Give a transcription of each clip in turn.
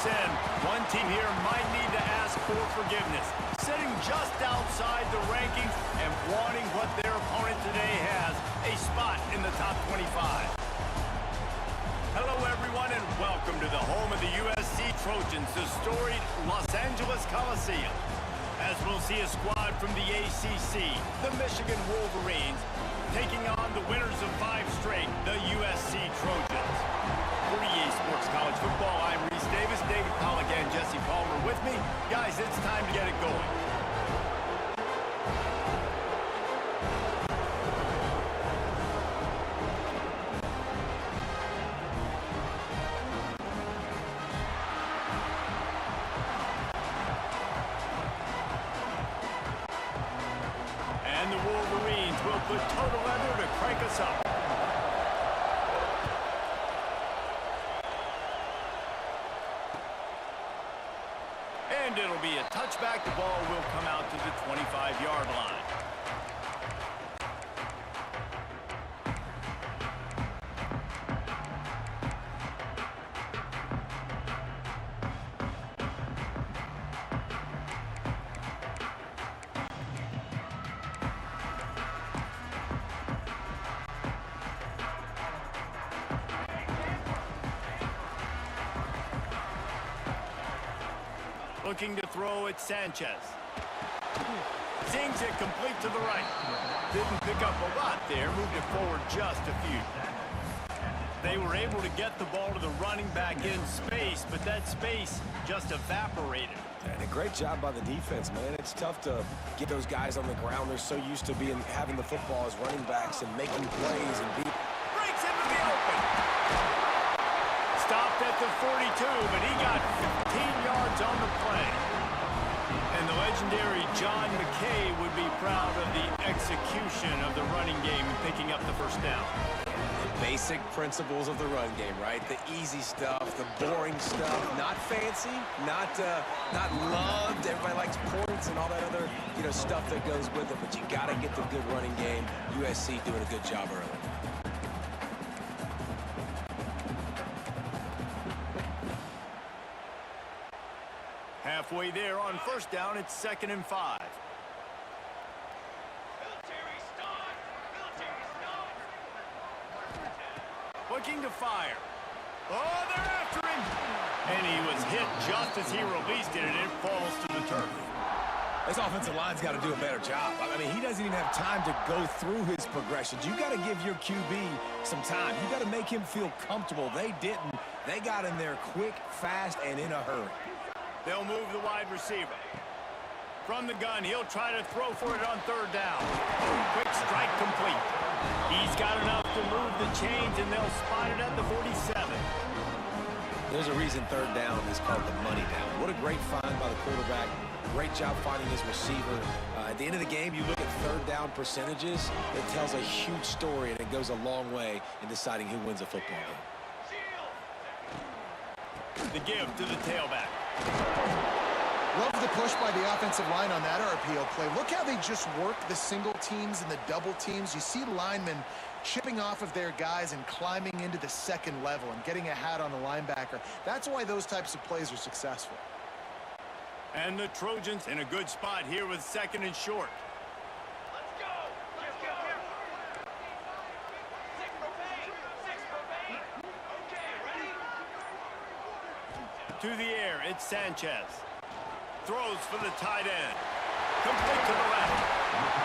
sin. One team here might need to ask for forgiveness. Sitting just outside the rankings and wanting what their opponent today has, a spot in the top 25. Hello, everyone, and welcome to the home of the USC Trojans, the storied Los Angeles Coliseum. As we'll see a squad from the ACC, the Michigan Wolverines, taking on the winners of 5 straight, the USC Trojans. For EA Sports College Football, I'm Reese Davis, David Pollack, and Jesse Palmer with me. Guys, it's time to get it going. And the Wolverines will put total leather to crank us up. And it'll be a touchback. The ball will come out to the 25-yard line. Looking to throw it, Sanchez. Zings it complete to the right. Didn't pick up a lot there, moved it forward just a few. They were able to get the ball to the running back in space, but that space just evaporated. And a great job by the defense, man. It's tough to get those guys on the ground. They're so used to having the football as running backs and making plays and beat. Breaks into the open. Stopped at the 42, but he got 15 yards on the play. And the legendary John McKay would be proud of the execution of the running game and picking up the first down. The basic principles of the run game, right? The easy stuff, the boring stuff, not fancy, not loved. Everybody likes points and all that other, stuff that goes with it. But you got to get the good running game. USC doing a good job early. Halfway there on first down, it's 2nd and 5. Looking to fire. Oh, they're after him! And he was hit just as he released it, and it falls to the turf. This offensive line's got to do a better job. I mean, he doesn't even have time to go through his progressions. You got to give your QB some time. You got to make him feel comfortable. They didn't. They got in there quick, fast, and in a hurry. They'll move the wide receiver. From the gun, he'll try to throw for it on 3rd down. Quick strike complete. He's got enough to move the chains, and they'll spot it at the 47. There's a reason 3rd down is called the money down. What a great find by the quarterback. Great job finding his receiver. At the end of the game, you look at 3rd down percentages. It tells a huge story, and it goes a long way in deciding who wins a football game. The give to the tailback. Love the push by the offensive line on that RPO play. Look how they just work the single teams and the double teams. You see linemen chipping off of their guys and climbing into the 2nd level and getting a hat on the linebacker. That's why those types of plays are successful. And the Trojans in a good spot here with 2nd and short. Let's go! Let's go! Okay, ready? To the air, it's Sanchez. Throws for the tight end. Complete to the left.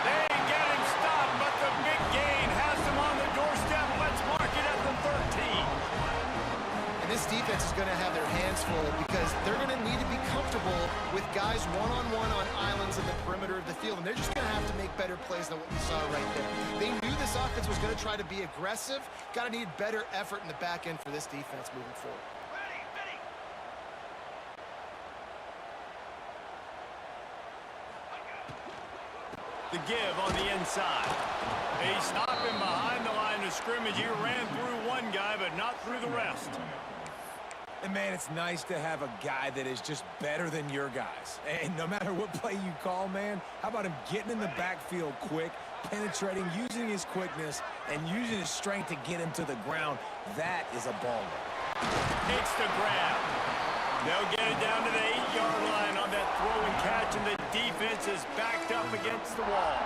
They get him stopped, but the big gain has him on the doorstep. Let's mark it at the 13. And this defense is going to have their hands full because they're going to need to be comfortable with guys one-on-one on islands in the perimeter of the field. And they're just going to have to make better plays than what we saw right there. They knew this offense was going to try to be aggressive. Got to need better effort in the back end for this defense moving forward. The give on the inside. They stop him behind the line of scrimmage. He ran through one guy, but not through the rest. And, man, it's nice to have a guy that is just better than your guys. And no matter what play you call, man, how about him getting in the backfield quick, penetrating, using his quickness, and using his strength to get him to the ground? That is a baller. Takes the grab. They'll get it down to the 8-yard line on that throw and catch, and the defense is backed up against the wall.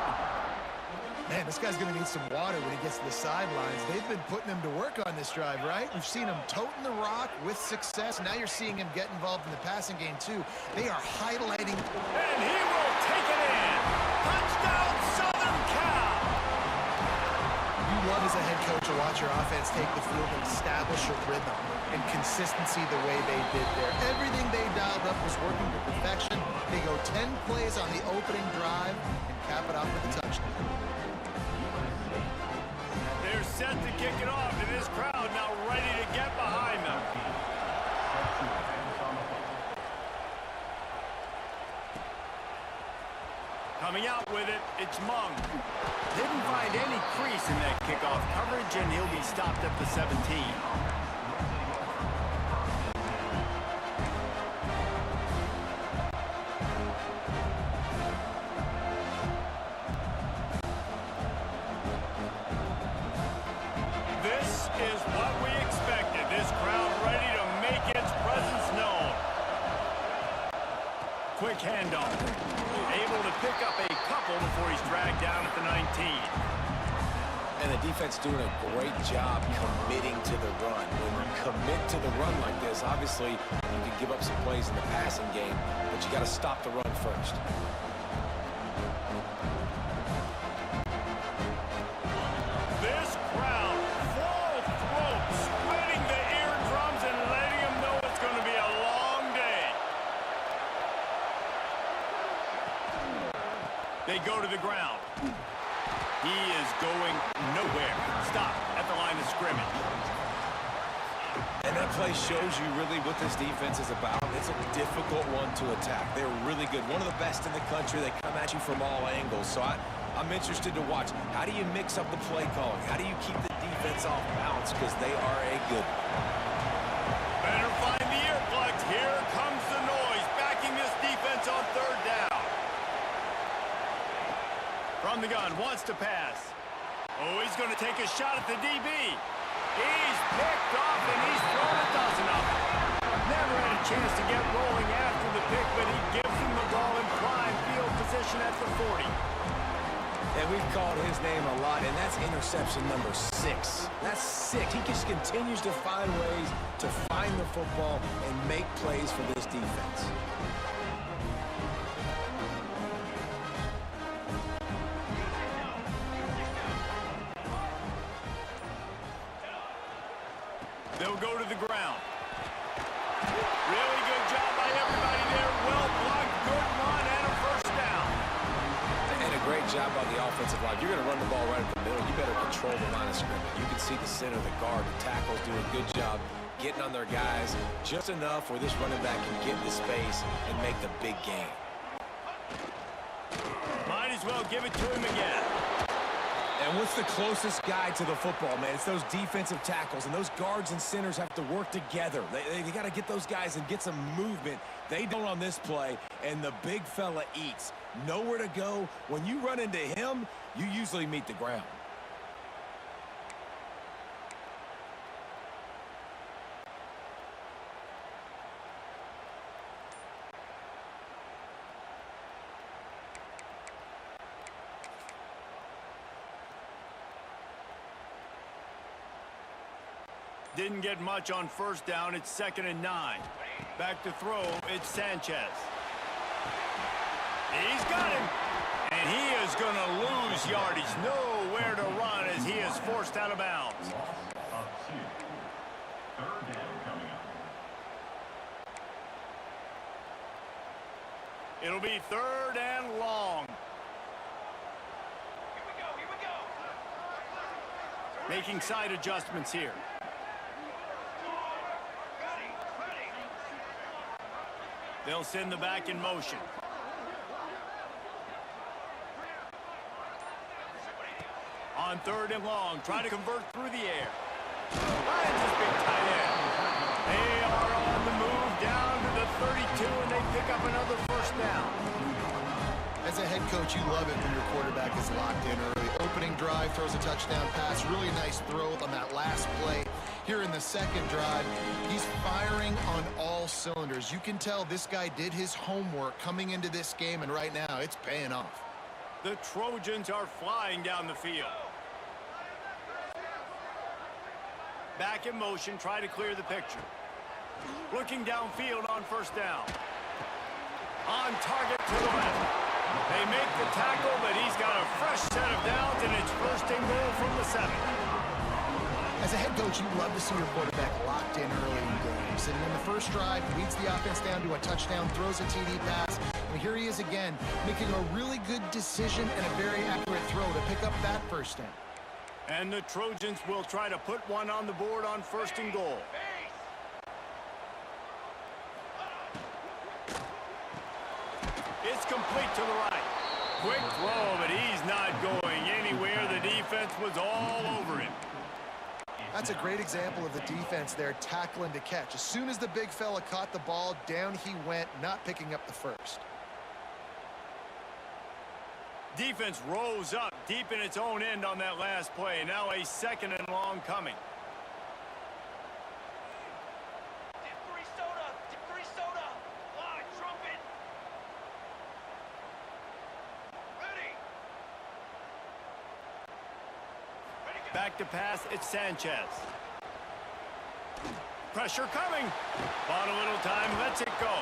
Man, this guy's going to need some water when he gets to the sidelines. They've been putting him to work on this drive, right? We've seen him toting the rock with success. Now you're seeing him get involved in the passing game, too. They are highlighting. And he will take it in. Touchdown, Southern Cal. You love as a head coach to watch your offense take the field and establish a rhythm and consistency the way they did there. Everything they dialed up was working to perfection. They go 10 plays on the opening drive and cap it off with a touchdown. They're set to kick it off, and this crowd now ready to get behind them. Coming out with it, it's Mung. Didn't find any crease in that kickoff coverage, and he'll be stopped at the 17. This is what we expected. This crowd ready to make its presence known. Quick handoff. Able to pick up a couple before he's dragged down at the 19. And the defense doing a great job committing to the run. When you commit to the run like this, obviously you can give up some plays in the passing game, but you got to stop the run first. This crowd, full throat, splitting the eardrums and letting them know it's going to be a long day. They go to the ground. He is going nowhere. Stop at the line of scrimmage. And that play shows you really what this defense is about. It's a difficult one to attack. They're really good. One of the best in the country. They come at you from all angles. So I'm interested to watch. How do you mix up the play calling? How do you keep the defense off balance? Because they are a good one. Better find the earplugs. Here comes the noise, backing this defense on third down. From the gun, wants to pass. Oh, he's going to take a shot at the DB. He's picked off, and he's thrown a dozen of them. Never had a chance to get rolling after the pick, but he gives him the ball in prime field position at the 40. And we've called his name a lot, and that's interception number 6. That's 6. He just continues to find ways to find the football and make plays for this defense. They'll go to the ground. Really good job by everybody there. Well blocked, good run, and a first down. And a great job by the offensive line. You're going to run the ball right at the middle. You better control the line of scrimmage. You can see the center, the guard, the tackles do a good job getting on their guys just enough where this running back can get the space and make the big game. Might as well give it to him again. And what's the closest guy to the football, man? It's those defensive tackles, and those guards and centers have to work together. They got to get those guys and get some movement. They don't on this play, and the big fella eats. Nowhere to go. When you run into him, you usually meet the ground. Didn't get much on first down. It's 2nd and 9. Back to throw. It's Sanchez. He's got him. And he is going to lose yardage. Nowhere to run as he is forced out of bounds. It'll be 3rd and long. Here we go. Making side adjustments here. They'll send the back in motion. On 3rd and long, try to convert through the air. Finds his big tight end. They are on the move down to the 32, and they pick up another first down. As a head coach, you love it when your quarterback is locked in early. Opening drive, throws a touchdown pass. Really nice throw on that last play. Here in the second drive, he's firing on all cylinders. You can tell this guy did his homework coming into this game, and right now it's paying off. The Trojans are flying down the field. Back in motion, try to clear the picture. Looking downfield on first down. On target to the left. They make the tackle, but he's got a fresh set of downs, and it's first and goal from the 7. As a head coach, you love to see your quarterback locked in early in games. And in the first drive, leads the offense down to a touchdown, throws a TD pass, and here he is again, making a really good decision and a very accurate throw to pick up that first down. And the Trojans will try to put one on the board on first and goal. It's complete to the right. Quick throw, but he's not going anywhere. The defense was all over him. That's a great example of the defense there, tackling to catch. As soon as the big fella caught the ball, down he went, not picking up the first. Defense rose up deep in its own end on that last play. Now a second and long coming. Back to pass, it's Sanchez. Pressure coming. Bought a little time, lets it go.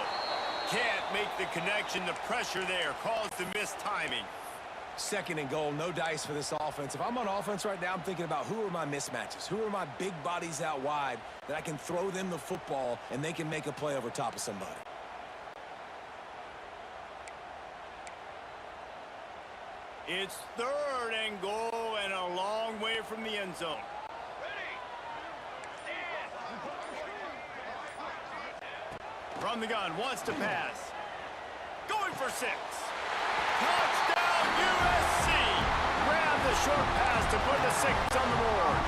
Can't make the connection. The pressure there caused the missed timing. Second and goal, no dice for this offense. If I'm on offense right now, I'm thinking about who are my mismatches? Who are my big bodies out wide that I can throw them the football and they can make a play over top of somebody? It's third and goal and a long way from the end zone. From the gun, wants to pass. Going for 6. Touchdown, USC! Grab the short pass to put the 6 on the board.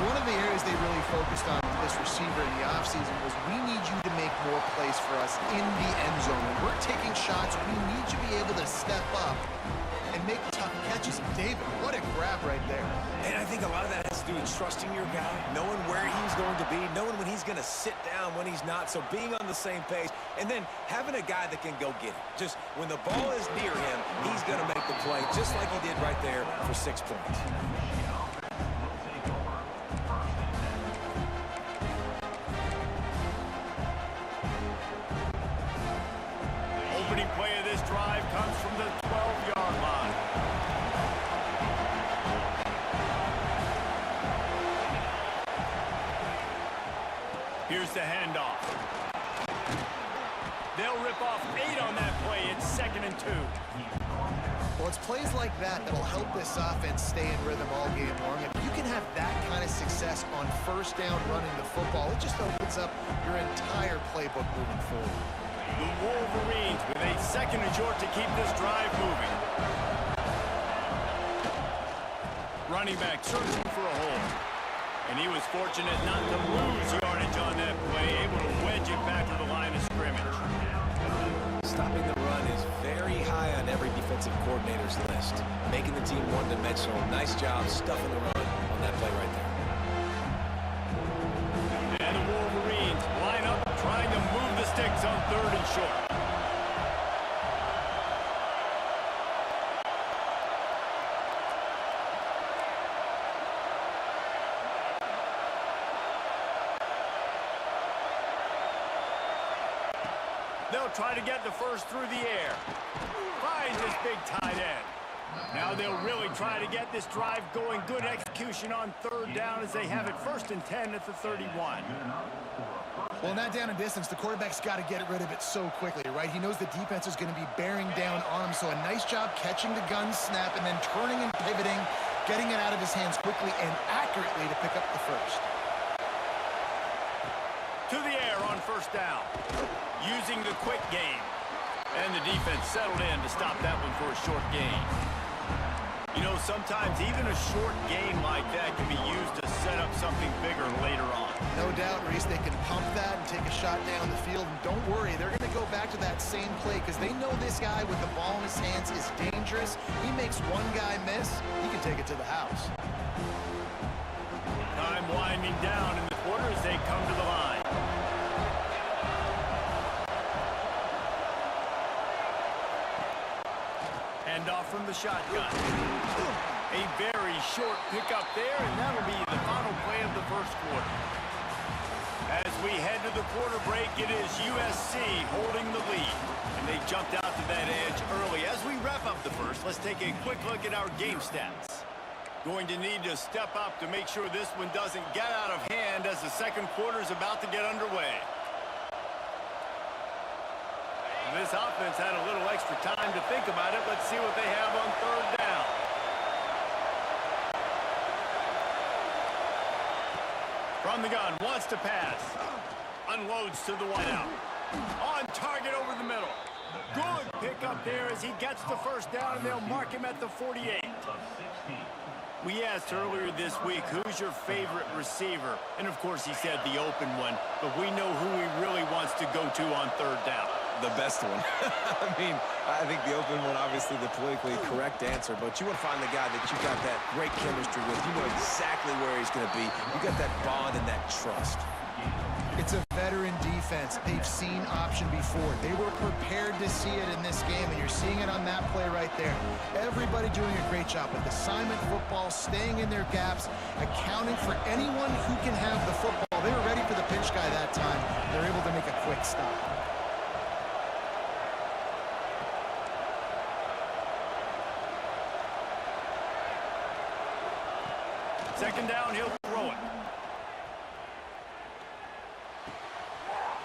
One of the areas they really focused on with this receiver in the offseason was we need you to make more plays for us in the end zone. When we're taking shots, we need you to be able to step up and make tough catches. And David, what a grab right there. And I think a lot of that has to do with trusting your guy, knowing where he's going to be, knowing when he's going to sit down, when he's not, so being on the same page, and then having a guy that can go get it. Just when the ball is near him, he's going to make the play, just like he did right there for 6 points. Opening play of this drive comes from the 12-yard line. Here's the handoff. They'll rip off 8 on that play. It's 2nd and 2. Well, it's plays like that that'll help this offense stay in rhythm all game long. If you can have that kind of success on first down running the football, it just opens up your entire playbook moving forward. The Wolverines with a 2nd and short to keep this drive moving. Running back searching for a hole. And he was fortunate not to lose yardage on that play, able to wedge it back to the line of scrimmage. Stopping the run is very high on every defensive coordinator's list. Making the team one-dimensional. Nice job stuffing the run on that play right there. And the Wolverines line up, trying to move the sticks on 3rd and short. They'll try to get the first through the air. Finds his big tight end. Now they'll really try to get this drive going. Good execution on 3rd down as they have it 1st and 10 at the 31. Well, in that down and distance, the quarterback's got to get rid of it so quickly, right? He knows the defense is going to be bearing down on him, so a nice job catching the gun snap and then turning and pivoting, getting it out of his hands quickly and accurately to pick up the first. To the air on 1st down. Using the quick game. And the defense settled in to stop that one for a short gain. You know, sometimes even a short gain like that can be used to set up something bigger later on. No doubt, Reese, they can pump that and take a shot down the field. And don't worry, they're going to go back to that same play because they know this guy with the ball in his hands is dangerous. He makes one guy miss, he can take it to the house. Time Time winding down in the quarter as they come to the line. Hand off from the shotgun. A very short pickup there, and that'll be the final play of the first quarter. As we head to the quarter break, it is USC holding the lead. And they jumped out to that edge early. As we wrap up the first, let's take a quick look at our game stats. Going to need to step up to make sure this one doesn't get out of hand as the second quarter is about to get underway. This offense had a little extra time to think about it. Let's see what they have on third down. From the gun, wants to pass. Unloads to the wideout. On target over the middle. Good pickup there as he gets the first down, and they'll mark him at the 48. We asked earlier this week, who's your favorite receiver? And, of course, he said the open one. But we know who he really wants to go to on third down. The best one. I mean, I think the open one, obviously the politically correct answer, but you want to find the guy that you got that great chemistry with. You know exactly where he's going to be. You got that bond and that trust. It's a veteran defense. They've seen option before. They were prepared to see it in this game, and you're seeing it on that play right there. Everybody doing a great job with assignment football, staying in their gaps, accounting for anyone who can have the football. They were ready for the pinch guy that time. They're able to make a quick stop. Second down, he'll throw it.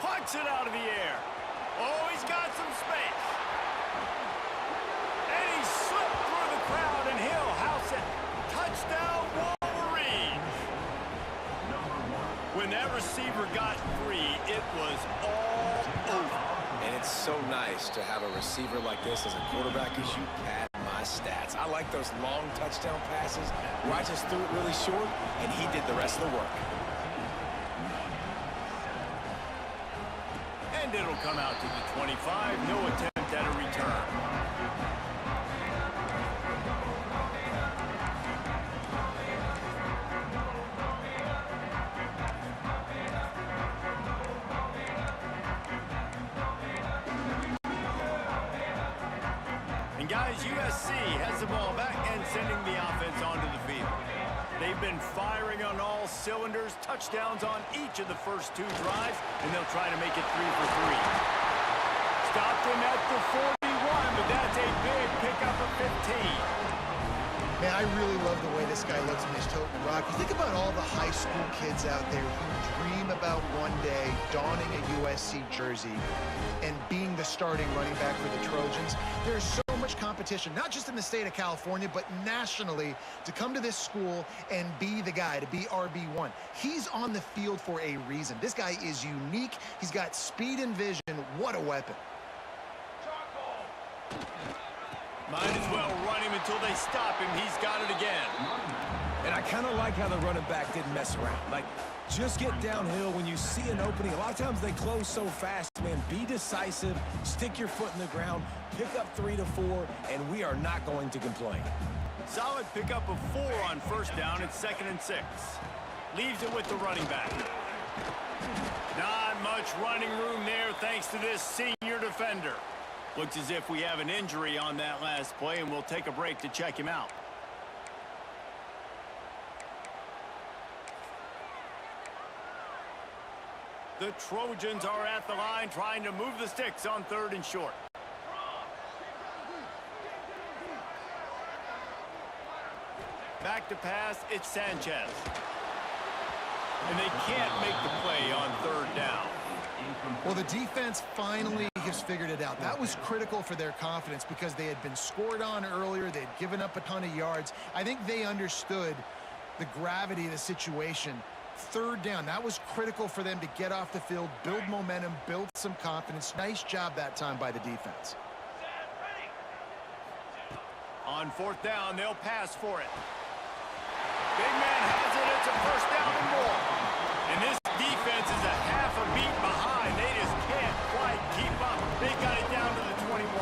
Punts it out of the air. Oh, he's got some space. And he slipped through the crowd, and he'll house it. Touchdown, Wolverines. When that receiver got free, it was all over. And it's so nice to have a receiver like this as a quarterback as you pad my stats. I like those long touchdown passes where I just threw it really short, and he did the rest of the work. And it'll come out to the 25. No attempt at a return. And guys, USC has the ball back and sending the offense onto the field. They've been firing on all cylinders, touchdowns on each of the first two drives, and they'll try to make it 3 for 3. Stopped him at the 41, but that's a big pickup of 15. Man, I really love the way this guy looks when he's toting the rock. You think about all the high school kids out there who dream about one day donning a USC jersey and being the starting running back for the Trojans. There's so much competition, not just in the state of California, but nationally, to come to this school and be the guy, to be RB1. He's on the field for a reason. This guy is unique. He's got speed and vision. What a weapon. Might as well run him until they stop him. He's got it again. And I kind of like how the running back didn't mess around. Like, just get downhill when you see an opening. A lot of times they close so fast, man. Be decisive, stick your foot in the ground, pick up 3 to 4, and we are not going to complain. Solid pickup of 4 on first down. It's 2nd and 6. Leaves it with the running back. Not much running room there thanks to this senior defender. Looks as if we have an injury on that last play, and we'll take a break to check him out. The Trojans are at the line trying to move the sticks on 3rd and short. Back to pass, it's Sanchez. And they can't make the play on 3rd down. Well, the defense finally has figured it out. That was critical for their confidence because they had been scored on earlier. They had given up a ton of yards. I think they understood the gravity of the situation. 3rd down, that was critical for them to get off the field, build momentum, build some confidence. Nice job that time by the defense. On 4th down, they'll pass for it. Big man has it. It's a first down and more. And this defense is a half a beat behind. They just can't quite keep up. They got it down to the 21.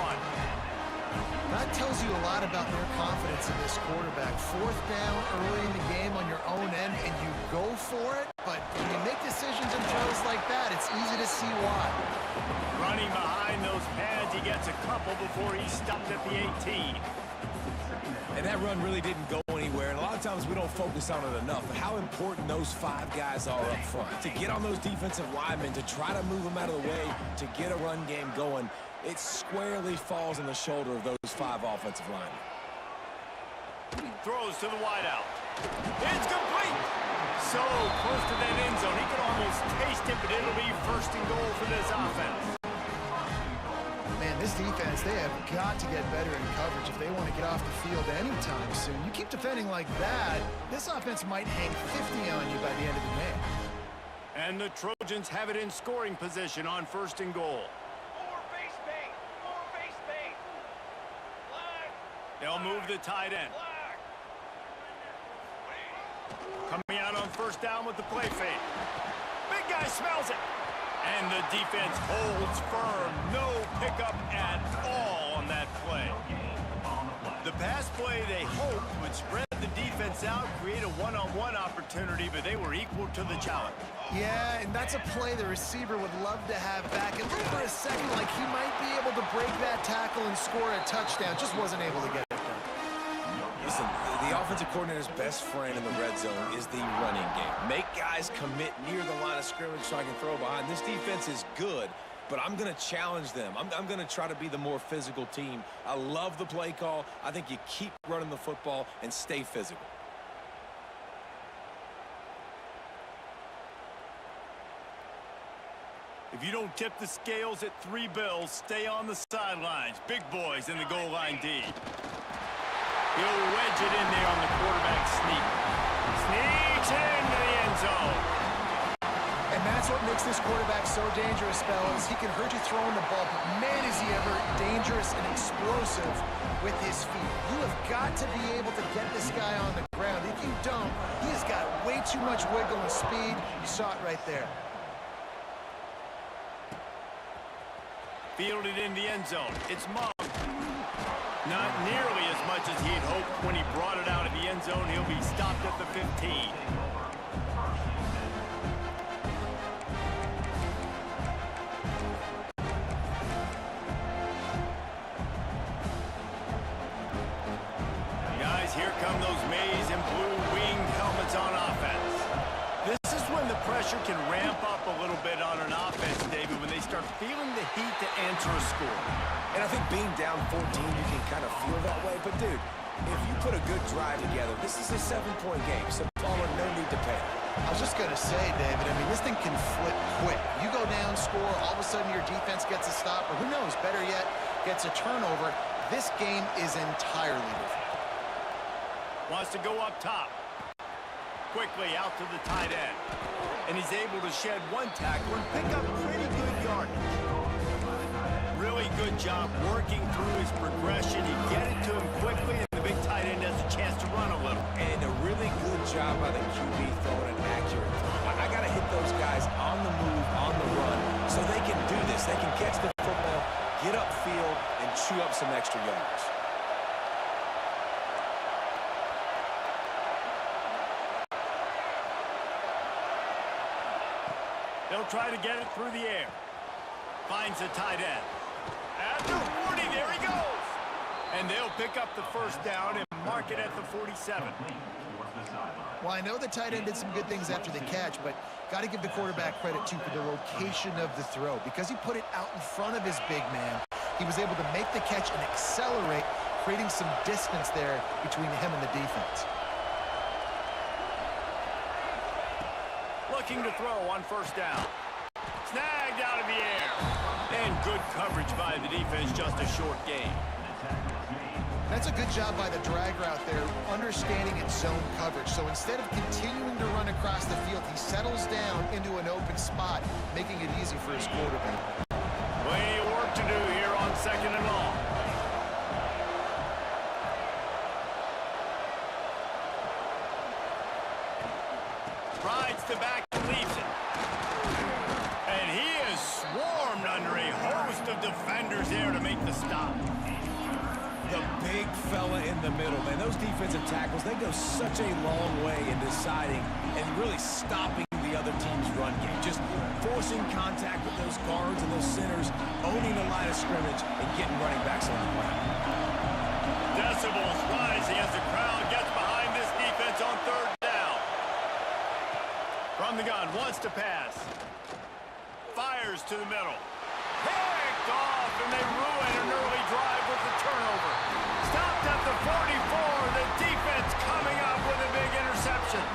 Not tells you a lot about their confidence in this quarterback. Fourth down early in the game on your own end, and you go for it. But when you make decisions and throws like that, it's easy to see why. Running behind those pads, he gets a couple before he's stopped at the 18. And that run really didn't go anywhere, and a lot of times we don't focus on it enough, but how important those 5 guys are up front. To get on those defensive linemen, to try to move them out of the way, to get a run game going, it squarely falls on the shoulder of those 5 offensive linemen. Throws to the wideout. It's complete! So close to that end zone, he could almost taste it, but it'll be first and goal for this offense. Man, this defense, they have got to get better in coverage if they want to get off the field anytime soon. You keep defending like that, this offense might hang 50 on you by the end of the game. And the Trojans have it in scoring position on first and goal. More base bait! More base bait! Flag! They'll move the tight end. Flag! Coming out on first down with the play fake. Big guy smells it. And the defense holds firm. No pickup at all on that play. The pass play they hoped would spread the defense out, create a one-on-one opportunity, but they were equal to the challenge. Yeah, and that's a play the receiver would love to have back. It looked for a second like he might be able to break that tackle and score a touchdown. Just wasn't able to get it done. Listen, the offensive coordinator's best friend in the red zone is the running game. Make guys commit near the line of scrimmage so I can throw behind. This defense is good, but I'm going to challenge them. I'm going to try to be the more physical team. I love the play call. I think you keep running the football and stay physical. If you don't tip the scales at 3 bills, stay on the sidelines. Big boys in the goal line D. He'll wedge it in there on the quarterback sneak. Sneaks into the end zone. And that's what makes this quarterback so dangerous, fellas. He can hurt you throwing the ball, but man, is he ever dangerous and explosive with his feet. You have got to be able to get this guy on the ground. If you don't, he has got way too much wiggle and speed. You saw it right there. Fielded in the end zone. It's Monk. Not nearly as much as he'd hoped when he brought it out of the end zone. He'll be stopped at the 15. Guys, here come those maize and blue winged helmets on offense. This is when the pressure can ramp up a little bit on an offense, David, when they start feeling the heat to answer a score. And I think being down 14, you can kind of feel that way. But, dude, if you put a good drive together, this is a 7-point game, so Palmer, no need to panic. I was just going to say, David, I mean, this thing can flip quick. You go down, score, all of a sudden your defense gets a stop, or who knows, better yet, gets a turnover. This game is entirely different. Wants to go up top. Quickly out to the tight end. And he's able to shed one tackle and pick up pretty good yardage. Really good job working through his progression. He get it to him quickly, and the big tight end has a chance to run a little. And a really good job by the QB throwing an accurate throw. I got to hit those guys on the move, on the run, so they can do this. They can catch the football, get upfield, and chew up some extra yards. They'll try to get it through the air. Finds a tight end. After 40, there he goes. And they'll pick up the first down and mark it at the 47. Well, I know the tight end did some good things after the catch, but got to give the quarterback credit, too, for the location of the throw. Because he put it out in front of his big man, he was able to make the catch and accelerate, creating some distance there between him and the defense. Looking to throw on first down. Snagged out of the air. And good coverage by the defense, just a short gain. That's a good job by the drag route there, understanding its zone coverage. So instead of continuing to run across the field, he settles down into an open spot, making it easy for his quarterback. Plenty of work to do here on second and long. Rides to back and leaves it. And he is swarmed under a host of defenders there to make the stop. The big big fella in the middle, man. Those defensive tackles, they go such a long way in deciding and really stopping the other team's run game. Just forcing contact with those guards and those centers, owning the line of scrimmage, and getting running backs on the ground. Decibels rising as the crowd gets behind this defense on third down. From the gun, wants to pass. Fires to the middle. Picked off, and they ruin an early drive with the turnover. Stopped at the 44. The defense coming up with a big interception.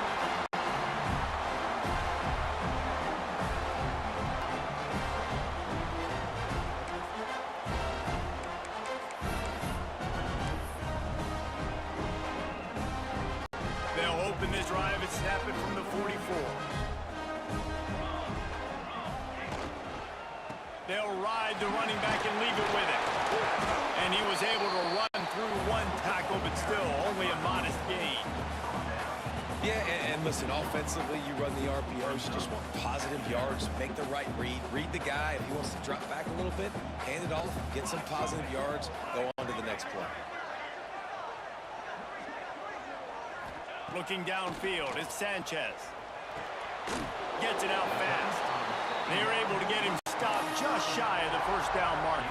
They'll open this drive and snap it from the 44. They'll ride the running back and leave it with it. And he was able to run through one tackle, but still only a modest gain. Yeah, and listen, offensively, you run the RPOs, you just want positive yards, make the right read the guy. If he wants to drop back a little bit, hand it off, get some positive yards, go on to the next play. Looking downfield, it's Sanchez. Gets it out fast. They're able to get him stopped just shy of the first down mark.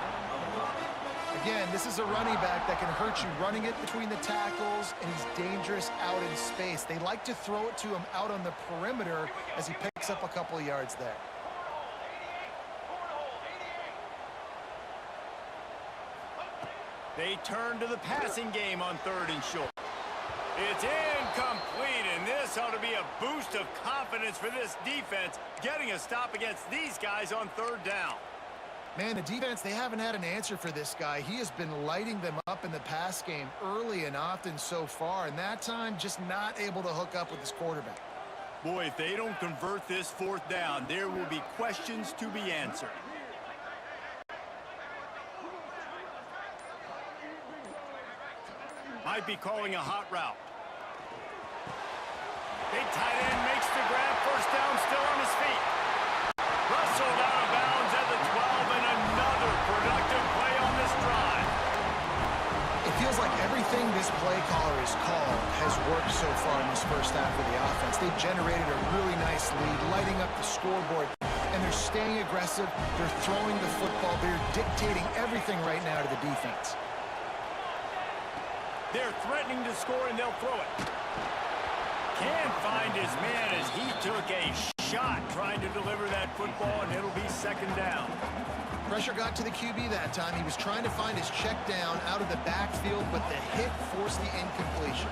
Again, this is a running back that can hurt you running it between the tackles, and he's dangerous out in space. They like to throw it to him out on the perimeter as he picks up a couple of yards there. They turn to the passing game on third and short. It's incomplete, and this ought to be a boost of confidence for this defense, getting a stop against these guys on third down. Man, the defense, they haven't had an answer for this guy. He has been lighting them up in the pass game early and often so far, and that time just not able to hook up with his quarterback. Boy, if they don't convert this fourth down, there will be questions to be answered. Might be calling a hot route. Big tight end makes the grab. First down, still on his feet. Rustled out of bounds at the 12, and another productive play on this drive. It feels like everything this play caller has called has worked so far in this first half of the offense. They've generated a really nice lead, lighting up the scoreboard, and they're staying aggressive. They're throwing the football. They're dictating everything right now to the defense. They're threatening to score, and they'll throw it. Can't find his man as he took a shot trying to deliver that football, and it'll be second down. Pressure got to the QB that time. He was trying to find his check down out of the backfield, but the hit forced the incompletion.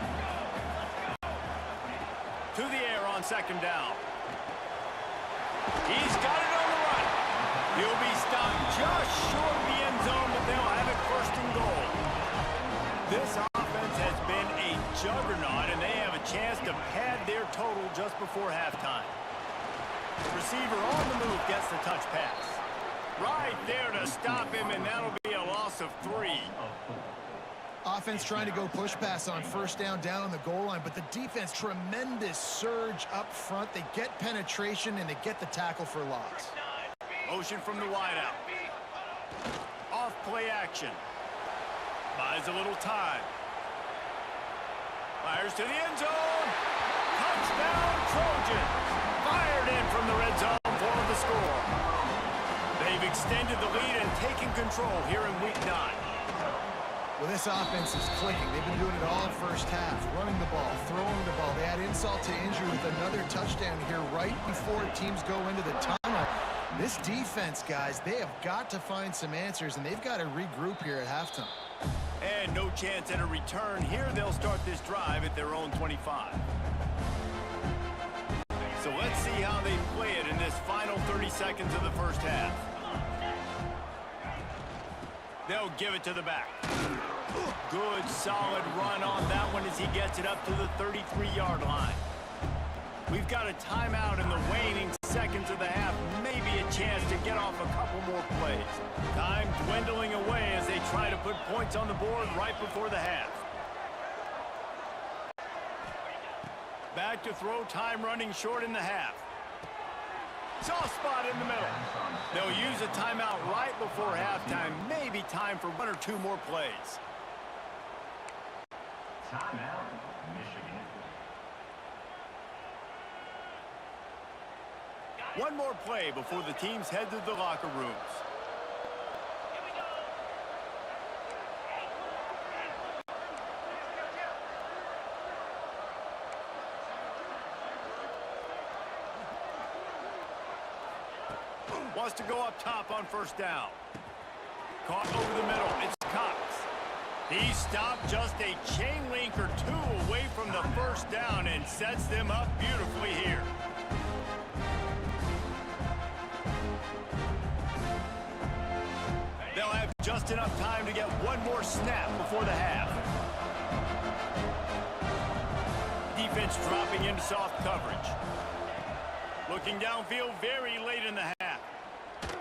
To the air on second down. He's got it on the run. He'll be stopped just short of the end zone, but they'll have it first and goal. This offense has been a juggernaut, and they have a chance to pad their total just before halftime. Receiver on the move gets the touch pass. Right there to stop him, and that'll be a loss of 3. Offense trying to go push pass on first down on the goal line, but the defense, tremendous surge up front. They get penetration, and they get the tackle for loss. Motion from the wideout. Off play action. Buys a little time. Fires to the end zone. Touchdown, Trojans. Fired in from the red zone for the score. They've extended the lead and taken control here in week 9. Well, this offense is clicking. They've been doing it all first half, running the ball, throwing the ball. They add insult to injury with another touchdown here right before teams go into the tunnel. This defense, guys, they have got to find some answers, and they've got to regroup here at halftime. And no chance at a return. Here they'll start this drive at their own 25. So let's see how they play it in this final 30 seconds of the first half. They'll give it to the back. Good, solid run on that one as he gets it up to the 33-yard line. We've got a timeout in the waning seconds of the half. Maybe a chance to get off a couple more plays. Time dwindling away as they try to put points on the board right before the half. Back to throw, time running short in the half. Soft spot in the middle. They'll use a timeout right before halftime. Maybe time for 1 or 2 more plays. Timeout, Michigan. One more play before the teams head to the locker rooms. Here we go. Wants to go up top on first down. Caught over the middle. It's Cox. He stopped just a chain link or two away from the first down and sets them up beautifully here. They'll have just enough time to get one more snap before the half. Defense dropping into soft coverage. Looking downfield very late in the half.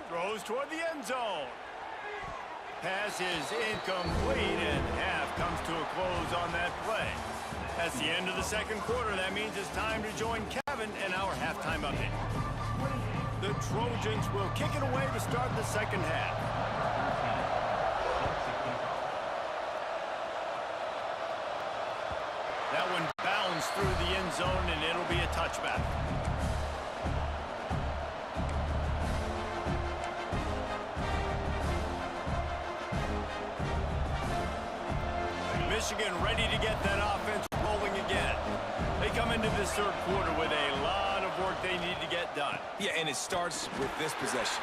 Throws toward the end zone. Pass is incomplete, and half comes to a close on that play. That's the end of the second quarter. That means it's time to join Kevin in our halftime update. The Trojans will kick it away to start the second half. That one bounced through the end zone, and it'll be a touchback. Michigan ready to get that offense rolling again. They come into this third quarter with a lot of work they need to get done. Yeah, and it starts with this possession.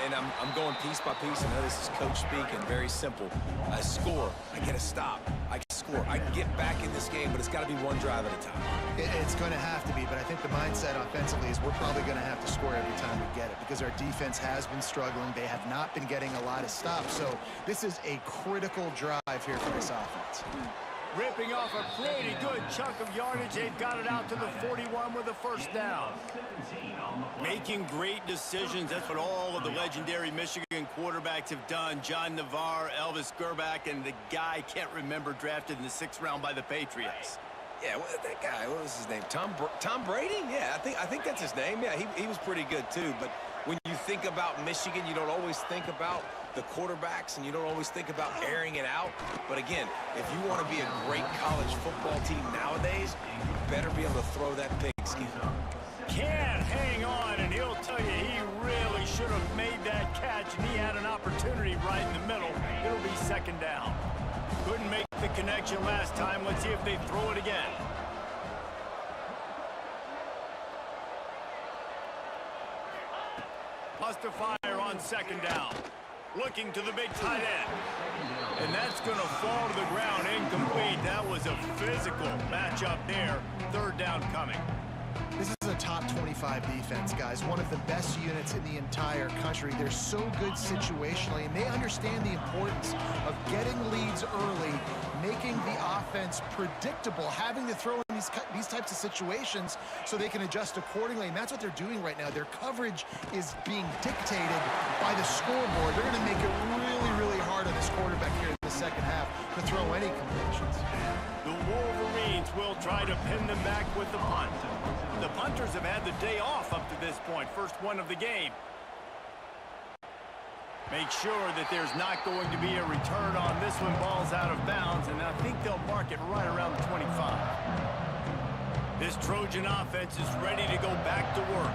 And I'm going piece by piece. I know this is coach speak and very simple. I score. I get a stop. I score. I can get back in this game, but it's got to be one drive at a time. It's going to have to be, but I think the mindset offensively is we're probably going to have to score every time we get it because our defense has been struggling. They have not been getting a lot of stops, so this is a critical drive here for this offense. Ripping off a pretty good chunk of yardage. They've got it out to the 41 with a first down. Making great decisions. That's what all of the legendary Michigan quarterbacks have done. John Navarre, Elvis Gerbach, and the guy, can't remember, drafted in the 6th round by the Patriots. Yeah, that guy, what was his name? Tom Brady? Yeah, I think that's his name. Yeah, he was pretty good too. But when you think about Michigan, you don't always think about the quarterbacks, and you don't always think about airing it out. But again, if you want to be a great college football team nowadays, you better be able to throw that pigskin. Can't hang on, and he'll tell you he really should have made that catch, and he had an opportunity right in the middle. It'll be second down. Couldn't make the connection last time. Let's see if they throw it again. Must have fire on second down. Looking to the big tight end. And that's going to fall to the ground incomplete. That was a physical matchup there. Third down coming. This is a top 25 defense, guys. One of the best units in the entire country. They're so good situationally, and they understand the importance of getting leads early, making the offense predictable, having to throw in these types of situations so they can adjust accordingly. And that's what they're doing right now. Their coverage is being dictated by the scoreboard. They're going to make it really, really hard on this quarterback here in the second half to throw any completions. The Wolverines will try to pin them back with the punt. The punters have had the day off up to this point. First one of the game. Make sure that there's not going to be a return on this one. Ball's out of bounds, and I think they'll mark it right around the 25. This Trojan offense is ready to go back to work.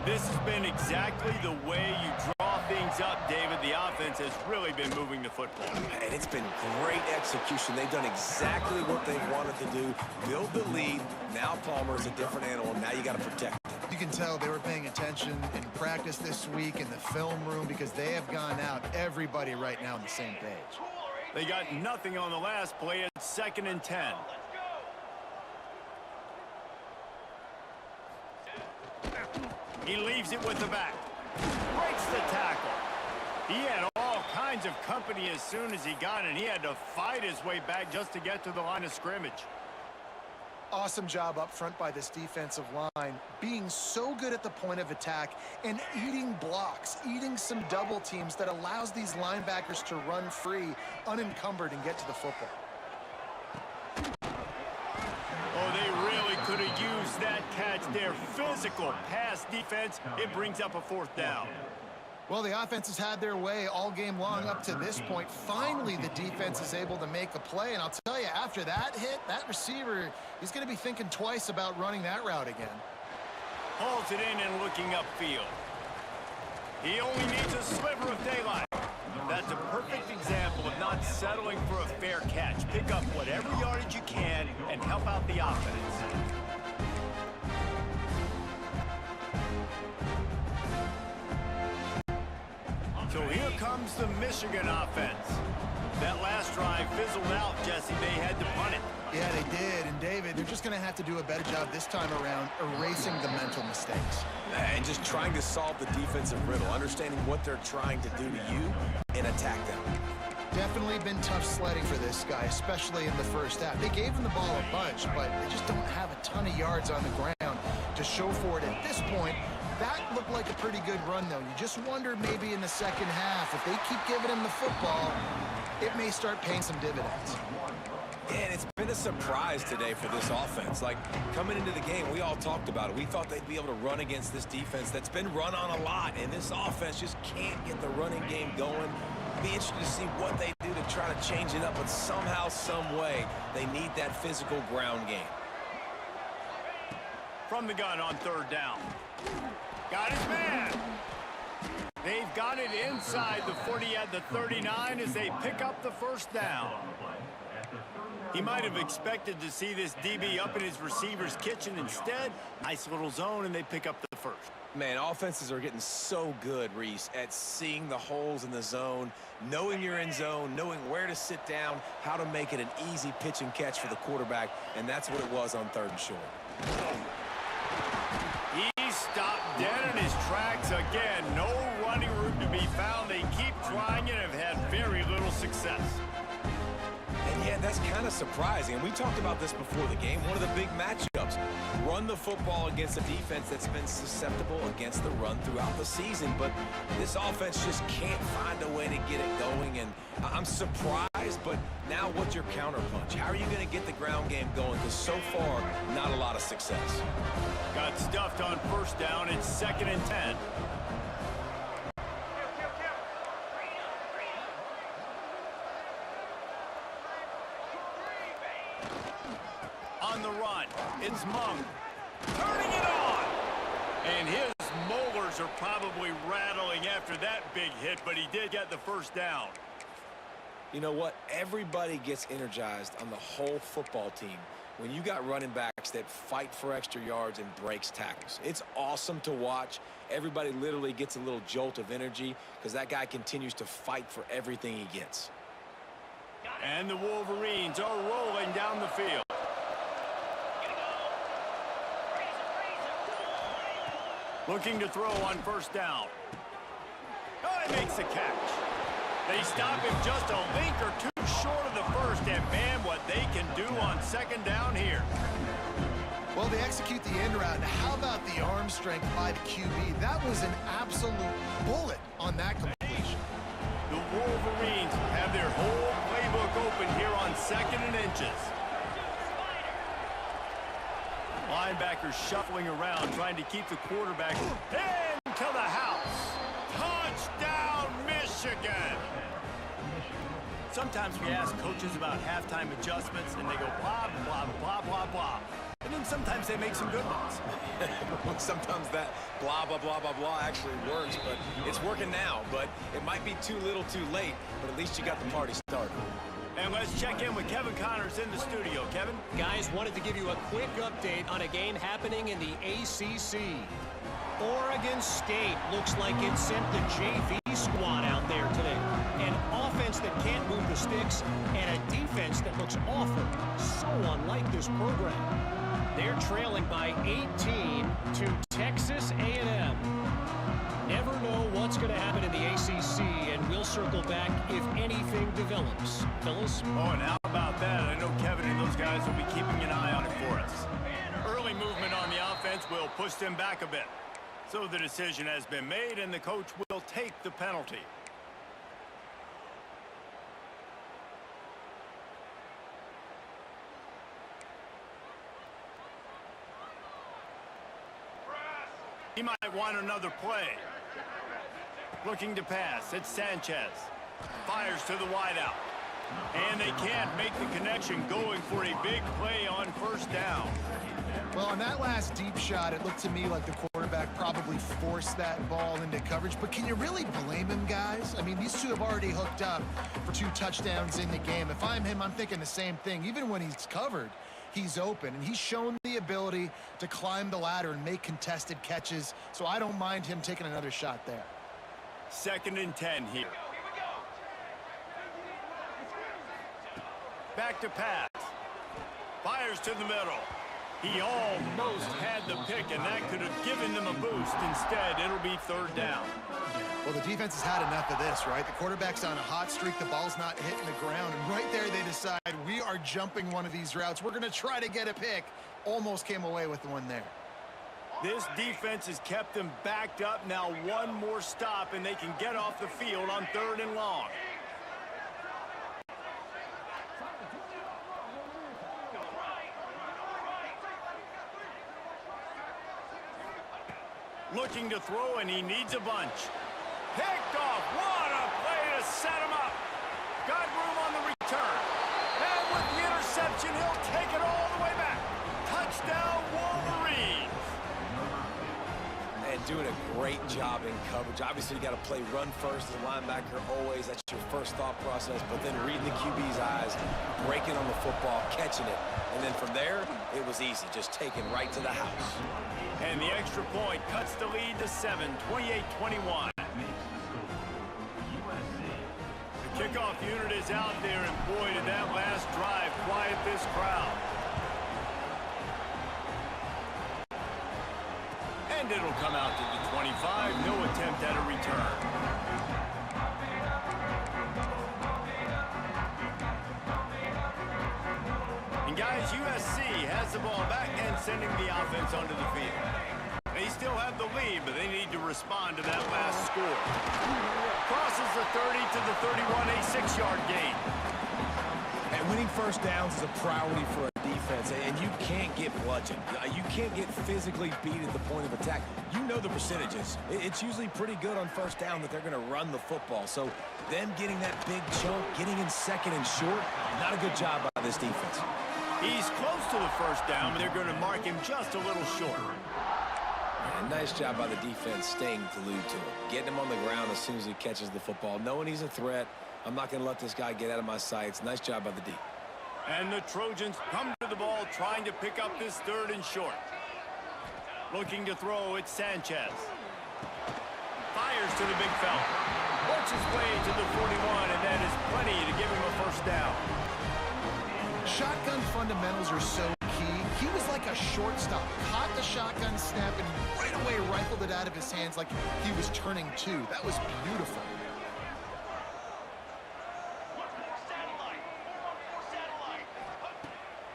This has been exactly the way you draw things up, David. The offense has really been moving the football. And it's been great execution. They've done exactly what they've wanted to do. Build the lead. Now Palmer is a different animal. Now you got to protect him. You can tell they were paying attention in practice this week in the film room because they have gone out, everybody right now on the same page. They got nothing on the last play. It's 2nd and 10. He leaves it with the back. Breaks the tackle. He had all kinds of company as soon as he got it. He had to fight his way back just to get to the line of scrimmage. Awesome job up front by this defensive line, being so good at the point of attack and eating blocks, eating some double teams that allows these linebackers to run free, unencumbered, and get to the football. Oh, they really could have used that catch there. Physical pass defense. It brings up a 4th down. Well, the offense has had their way all game long up to this point. Finally, the defense is able to make a play. And I'll tell you, after that hit, that receiver, he's going to be thinking twice about running that route again. Hauls it in and looking upfield. He only needs a sliver of daylight. That's a perfect example of not settling for a fair catch. Pick up whatever yardage you can and help out the offense. So here comes the Michigan offense. That last drive fizzled out, Jesse. They had to punt it. Yeah, they did. And, David, they're just going to have to do a better job this time around erasing the mental mistakes. And just trying to solve the defensive riddle, understanding what they're trying to do to you and attack them. Definitely been tough sledding for this guy, especially in the first half. They gave him the ball a bunch, but they just don't have a ton of yards on the ground to show for it at this point. That looked like a pretty good run, though. You just wonder maybe in the second half, if they keep giving him the football, it may start paying some dividends. And it's been a surprise today for this offense. Like, coming into the game, we all talked about it. We thought they'd be able to run against this defense that's been run on a lot, and this offense just can't get the running game going. Be interested to see what they do to try to change it up, but somehow, some way, they need that physical ground game. From the gun on third down. Got his man. They've got it inside the 40 at the 39 as they pick up the first down. He might have expected to see this DB up in his receiver's kitchen. Instead, nice little zone, and they pick up the first. Man, offenses are getting so good, Reese, at seeing the holes in the zone, knowing you're in zone, knowing where to sit down, how to make it an easy pitch and catch for the quarterback, and that's what it was on third and short. He stopped dead in his tracks again. No running room to be found. They keep trying and have had very little success. And yeah, that's kind of surprising. And we talked about this before the game. One of the big matchups. Run the football against a defense that's been susceptible against the run throughout the season. But this offense just can't find a way to get it going. And I'm surprised, but now what's your counterpunch? How are you going to get the ground game going? Because so far, not a lot of success. Got stuffed on first down. It's 2nd and 10. On the run, it's Monk. Turning it on! And his molars are probably rattling after that big hit, but he did get the first down. You know what? Everybody gets energized on the whole football team when you got running backs that fight for extra yards and breaks tackles. It's awesome to watch. Everybody literally gets a little jolt of energy because that guy continues to fight for everything he gets. And the Wolverines are rolling down the field. Looking to throw on first down. Oh, he makes the catch. They stop him just a link or two short of the first, and man, what they can do on second down here. Well, they execute the end route. How about the arm strength by the QB? That was an absolute bullet on that completion. The Wolverines have their whole playbook open here on 2nd and inches. Linebackers shuffling around, trying to keep the quarterback into the house. Touchdown, Michigan! Sometimes we ask coaches about halftime adjustments, and they go blah, blah, blah, blah, blah. And then sometimes they make some good ones. Sometimes that blah, blah, blah, blah, blah actually works, but it's working now. But it might be too little too late, but at least you got the party started. And let's check in with Kevin Connors in the studio. Kevin? Guys, wanted to give you a quick update on a game happening in the ACC. Oregon State looks like it sent the JV squad out there today. An offense that can't move the sticks and a defense that looks awful. So unlike this program. They're trailing by 18 to Texas A&M. Never know what's going to happen in the ACC, and we'll circle back if anything develops. Phyllis? Oh, and how about that? I know Kevin and those guys will be keeping an eye on it for us. Early movement on the offense will push them back a bit. So the decision has been made, and the coach will take the penalty. He might want another play. Looking to pass, it's Sanchez. Fires to the wideout. And they can't make the connection, going for a big play on first down. Well, on that last deep shot, it looked to me like the quarterback probably forced that ball into coverage. But can you really blame him, guys? I mean, these two have already hooked up for 2 touchdowns in the game. If I'm him, I'm thinking the same thing. Even when he's covered, he's open. And he's shown the ability to climb the ladder and make contested catches. So I don't mind him taking another shot there. 2nd and 10 here. Back to pass. Fires to the middle. He almost had the pick, and that could have given them a boost. Instead, it'll be 3rd down. Well, the defense has had enough of this, right? The quarterback's on a hot streak. The ball's not hitting the ground. And right there, they decide, we are jumping one of these routes. We're going to try to get a pick. Almost came away with the one there. This defense has kept them backed up. Now one more stop, and they can get off the field on 3rd and long. Looking to throw, and he needs a bunch. Picked off. What a play to set him up. Got room on the return. And with the interception, he'll take it all the way back. Touchdown, Wolverines. And doing a great job in coverage. Obviously, you got to play run first as a linebacker always. That's your first thought process. But then reading the QB's eyes, breaking on the football, catching it. And then from there, it was easy, just taken right to the house. And the extra point cuts the lead to 7, 28-21. The kickoff unit is out there, and boy, did that last drive quiet this crowd. And it'll come out to the 25. No attempt at a return. And guys, USC has the ball back and sending the offense onto the field. They still have the lead, but they need to respond to that last score. Crosses the 30 to the 31, a 6-yard gain. And winning first downs is a priority for a defense, and you can't get bludgeoned. You can't get physically beat at the point of attack. You know the percentages. It's usually pretty good on first down that they're going to run the football. So them getting that big chunk, getting in 2nd and short, not a good job by this defense. He's close to the first down, but they're going to mark him just a little short. And nice job by the defense staying glued to him, getting him on the ground as soon as he catches the football, knowing he's a threat. I'm not going to let this guy get out of my sights. Nice job by the D. And the Trojans come to the ball, trying to pick up this 3rd and short. Looking to throw, it's Sanchez. Fires to the big fella. Works his way to the 41, and that is plenty to give him a first down. Shotgun fundamentals are so key. He was like a shortstop, caught the shotgun snap, and right away rifled it out of his hands like he was turning 2. That was beautiful.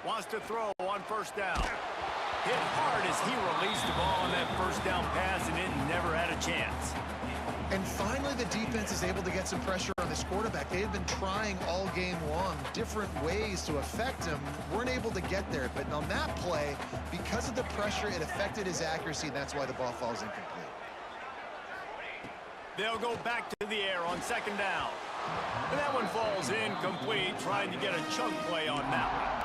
Wants to throw on first down. Hit hard as he released the ball on that first down pass, and it never had a chance. And finally, the defense is able to get some pressure on this quarterback. They had been trying all game long different ways to affect him. Weren't able to get there. But on that play, because of the pressure, it affected his accuracy, and that's why the ball falls incomplete. They'll go back to the air on 2nd down. And that one falls incomplete, trying to get a chunk play on that one.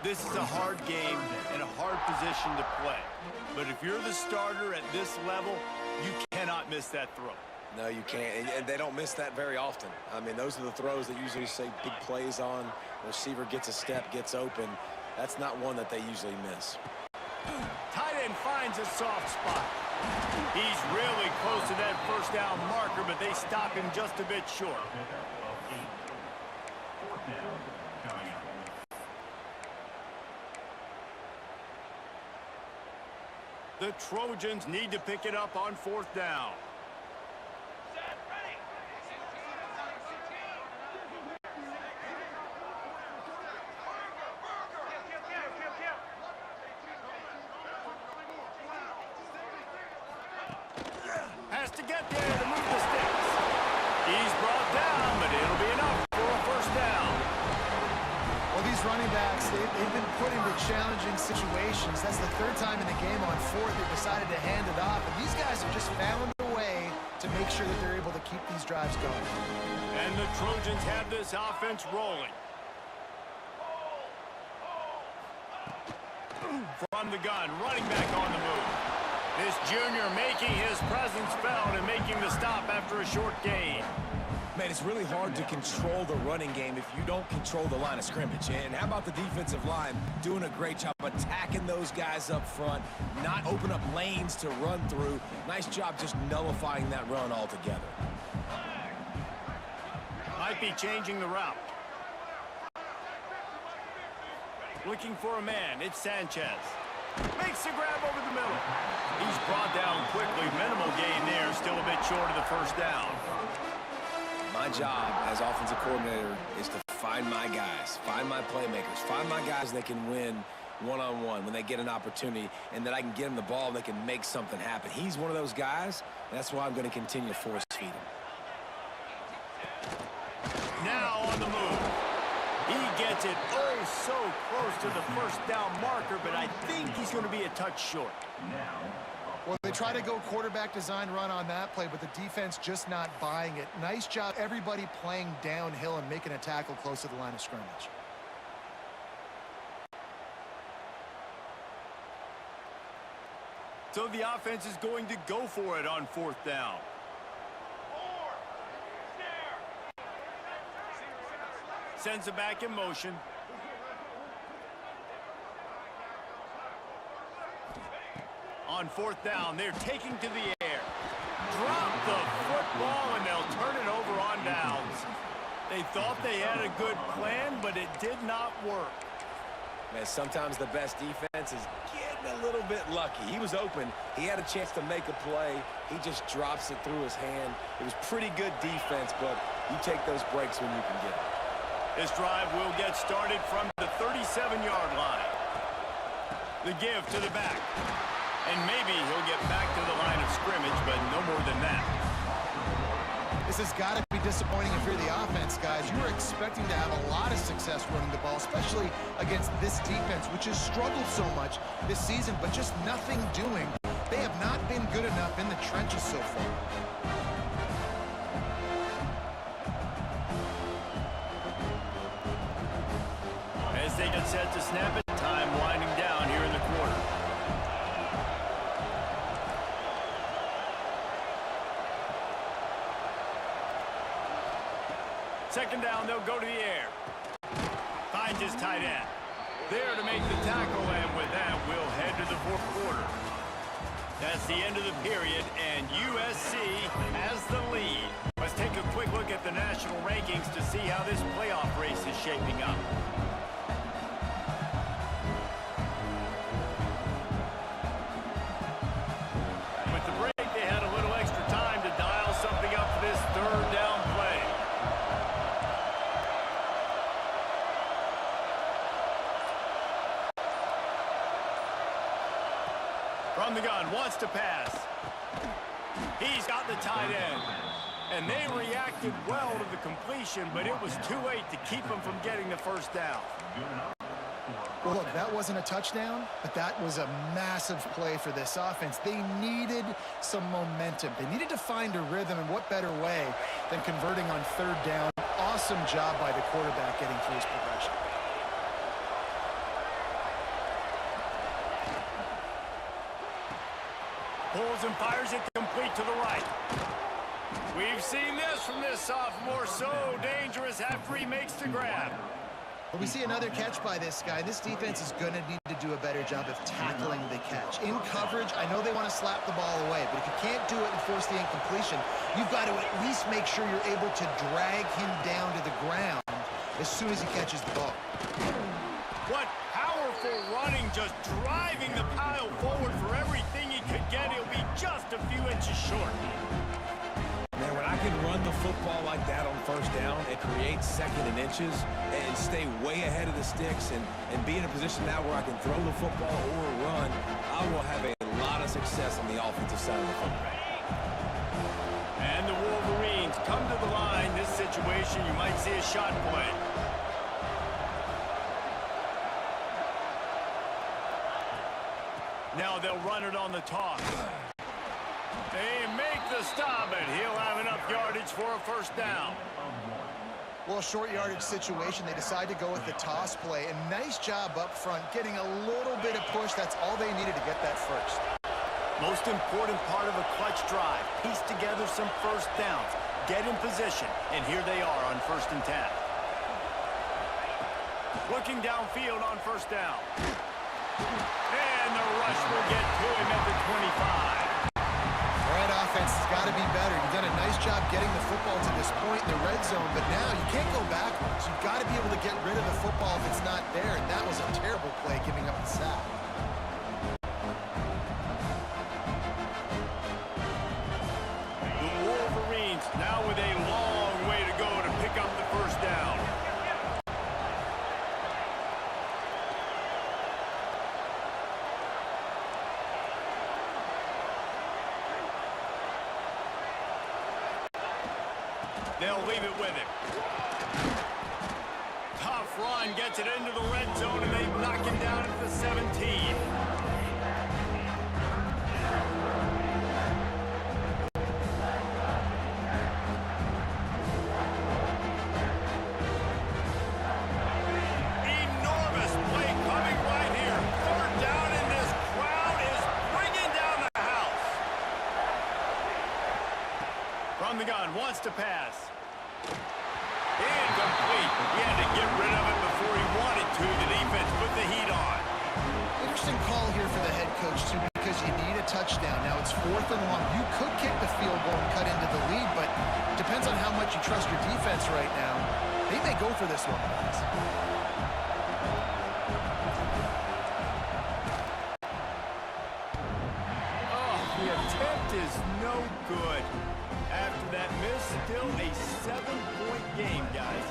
This is a hard game and a hard position to play. But if you're the starter at this level, you cannot miss that throw. No, you can't, and they don't miss that very often. I mean, those are the throws that usually say big plays on. The receiver gets a step, gets open. That's not one that they usually miss. Tight end finds a soft spot. He's really close to that first down marker, but they stop him just a bit short. The Trojans need to pick it up on 4th down. Has to get there to move the sticks. He's brought down, but it'll be enough for a first down. Well, these running backs, they've been put into challenging situations. That's the 3rd time in the game on 4th they've decided to hand it off. And these guys have just found a way to make sure that they're able to keep these drives going. And the Trojans have this offense rolling. From the gun, running back on the move. This junior making his presence felt and making the stop after a short gain. Man, it's really hard to control the running game if you don't control the line of scrimmage. And how about the defensive line doing a great job attacking those guys up front, not open up lanes to run through. Nice job just nullifying that run altogether. Might be changing the route. Looking for a man, it's Sanchez. Makes the grab over the middle. He's brought down quickly. Minimal gain there, still a bit short of the first down. My job as offensive coordinator is to find my guys, find my playmakers, find my guys that can win one-on-one when they get an opportunity, and that I can get them the ball and they can make something happen. He's one of those guys, and that's why I'm going to continue to force feed him. Now on the move. He gets it so close to the first down marker, but I think he's going to be a touch short. Well, they try to go quarterback design run on that play, but the defense just not buying it. Nice job, everybody playing downhill and making a tackle close to the line of scrimmage. So the offense is going to go for it on fourth down. Sends it back in motion. On fourth down, they're taking to the air. Drop the football, and they'll turn it over on downs. They thought they had a good plan, but it did not work. Man, sometimes the best defense is getting a little bit lucky. He was open. He had a chance to make a play. He just drops it through his hand. It was pretty good defense, but you take those breaks when you can get them. This drive will get started from the 37-yard line. The give to the back. And maybe he'll get back to the line of scrimmage, but no more than that. This has got to be disappointing if you're the offense, guys. You were expecting to have a lot of success running the ball, especially against this defense, which has struggled so much this season, but just nothing doing. They have not been good enough in the trenches so far. As they get set to snap it, time winding down here in the quarter. Second down, they'll go to the air. Finds his tight end. There to make the tackle, and with that, we'll head to the fourth quarter. That's the end of the period, and USC has the lead. Let's take a quick look at the national rankings to see how this playoff race is shaping up. With the break, they had a little extra time to dial something up for this third down play. From the gun, wants to pass. He's got the tight end. And they reacted well to the completion, but it was too late to keep them from getting the first down. Well, look, that wasn't a touchdown, but that was a massive play for this offense. They needed some momentum. They needed to find a rhythm, and what better way than converting on third down. Awesome job by the quarterback getting through his progression. Pulls and fires it complete to the right. We've seen this from this sophomore, so dangerous after he makes the grab. But we see another catch by this guy. This defense is going to need to do a better job of tackling the catch. In coverage, I know they want to slap the ball away, but if you can't do it and force the incompletion, you've got to at least make sure you're able to drag him down to the ground as soon as he catches the ball. What powerful running, just driving the pile forward for everything he could get. He'll be just a few inches short. Man, when I can run the football like that on first down and create second and inches and stay way ahead of the sticks and be in a position now where I can throw the football or run, I will have a lot of success on the offensive side of the football. And the Wolverines come to the line. This situation, you might see a shot play. Now they'll run it on the toss. They make the stop, and he'll have enough yardage for a first down. Well, short yardage situation, they decide to go with the toss play. And nice job up front, getting a little bit of push. That's all they needed to get that first. Most important part of a clutch drive. Piece together some first downs. Get in position, and here they are on 1st and 10. Looking downfield on first down. And the rush will get to him at the 25. That offense has got to be better. You've done a nice job getting the football to this point in the red zone, but now you can't go backwards. You've got to be able to get rid of the football if it's not there, and that was a terrible play giving up the sack. The Wolverines now with a long way to go to pick up the first down. They'll leave it with him. Tough run gets it into the red zone, and they knock him down at the 17. Enormous play coming right here. 3rd down, and this crowd is bringing down the house. From the gun, wants to pass. Incomplete. He had to get rid of it before he wanted to. The defense put the heat on. Interesting call here for the head coach, too, because you need a touchdown. Now it's 4th and long. You could kick the field goal and cut into the lead, but depends on how much you trust your defense right now. They may go for this one, guys. Oh, the attempt is no good. After that miss, still a 7-point game, guys.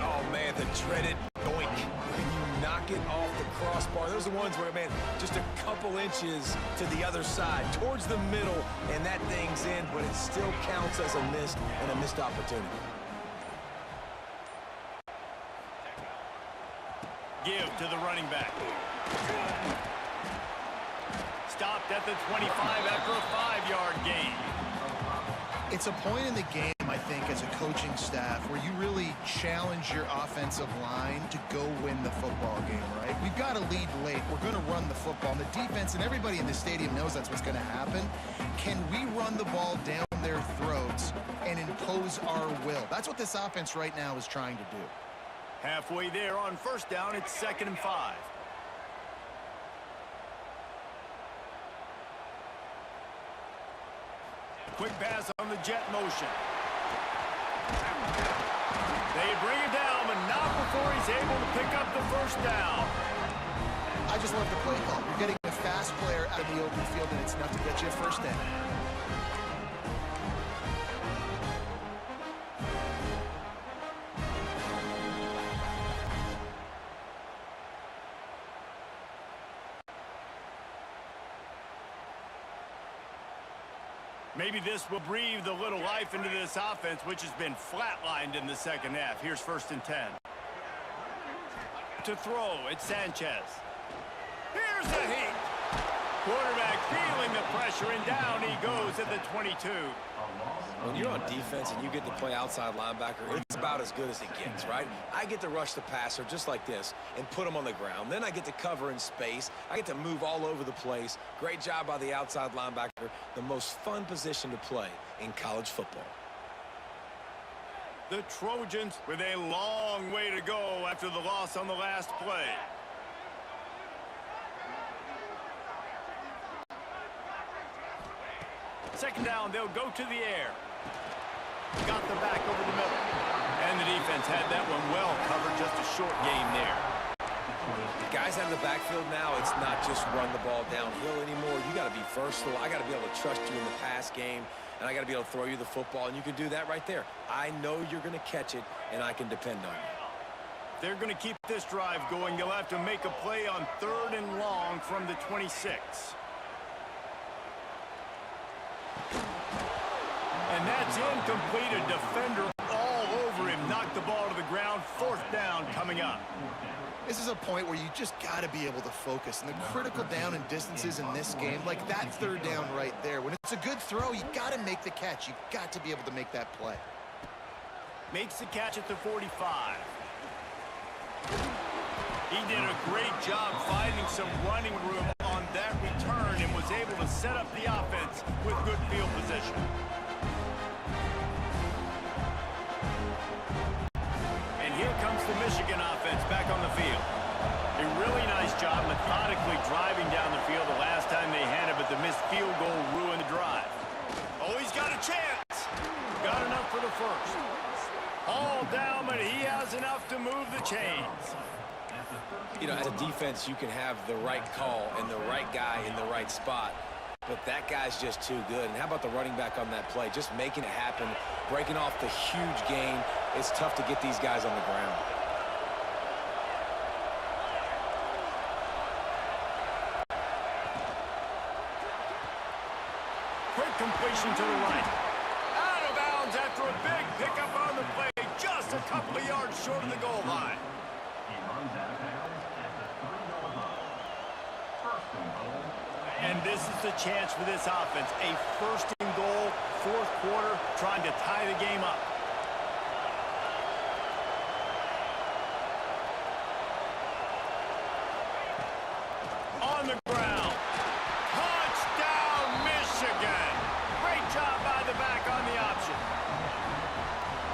Oh, man, the dreaded doink. When you knock it off the crossbar, those are the ones where, man, just a couple inches to the other side, towards the middle, and that thing's in, but it still counts as a missed opportunity. Give to the running back. Stopped at the 25 after a 5-yard gain. It's a point in the game, I think, as a coaching staff where you really challenge your offensive line to go win the football game, right? We've got to lead late. We're going to run the football. And the defense and everybody in the stadium knows that's what's going to happen. Can we run the ball down their throats and impose our will? That's what this offense right now is trying to do. Halfway there on first down, it's 2nd and 5. Quick pass on the jet motion. They bring it down, but not before he's able to pick up the first down. I just love the play call. You're getting a fast player out of the open field, and it's enough to get you a first down. Maybe this will breathe a little life into this offense, which has been flatlined in the second half. Here's 1st and 10. To throw, it's Sanchez. Here's the heat. Quarterback feeling the pressure, and down he goes at the 22. When you're on defense and you get to play outside linebacker, it's about as good as it gets, right? I get to rush the passer just like this and put him on the ground. Then I get to cover in space. I get to move all over the place. Great job by the outside linebacker. The most fun position to play in college football. The Trojans with a long way to go after the loss on the last play. Second down, they'll go to the air. Got the back over the middle. And the defense had that one well covered, just a short gain there. Guys out of the backfield now, it's not just run the ball downhill anymore. You got to be versatile. I got to be able to trust you in the pass game, and I got to be able to throw you the football, and you can do that right there. I know you're going to catch it, and I can depend on you. They're going to keep this drive going. They'll have to make a play on 3rd and long from the 26. And that's incomplete. A defender all over him, knocked the ball to the ground. Fourth down coming up. This is a point where you just got to be able to focus. And the critical down and distances in this game, like that third down right there. When it's a good throw, you got to make the catch. You've got to be able to make that play. Makes the catch at the 45. He did a great job finding some running room on that return and was able to set up the offense with good field position. And here comes the Michigan offense back on the field. A really nice job methodically driving down the field the last time they had it, but the missed field goal ruined the drive. Oh, he's got a chance. Got enough for the first. All down, but he has enough to move the chains. You know, as a defense, you can have the right call and the right guy in the right spot, but that guy's just too good. And how about the running back on that play? Just making it happen, breaking off the huge gain. It's tough to get these guys on the ground. Quick completion to the right. Out of bounds after a big pickup on the play, just a couple of yards short of the goal line. He runs out of bounds at the 3-yard line. First and goal. And this is the chance for this offense. A first and goal, fourth quarter, trying to tie the game up. On the ground. Touchdown, Michigan. Great job by the back on the option.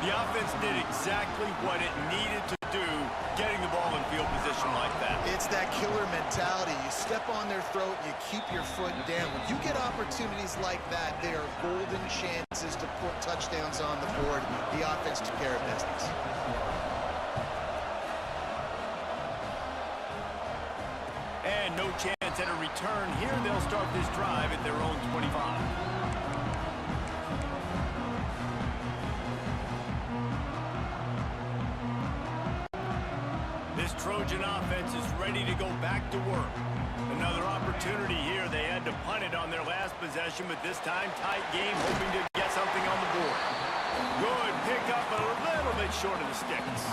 The offense did exactly what it needed to do, getting the ball in field position like that. It's that killer mentality. You step on their throat, you keep your foot down. When you get opportunities like that, they are golden chances to put touchdowns on the board. The offense took care of business. And no chance at a return here. They'll start this drive at their own 25. This Trojan offense is ready to go back to work. Another opportunity here. They had to punt it on their last possession, but this time tight game, hoping to get something on the board. Good pickup, but a little bit short of the sticks.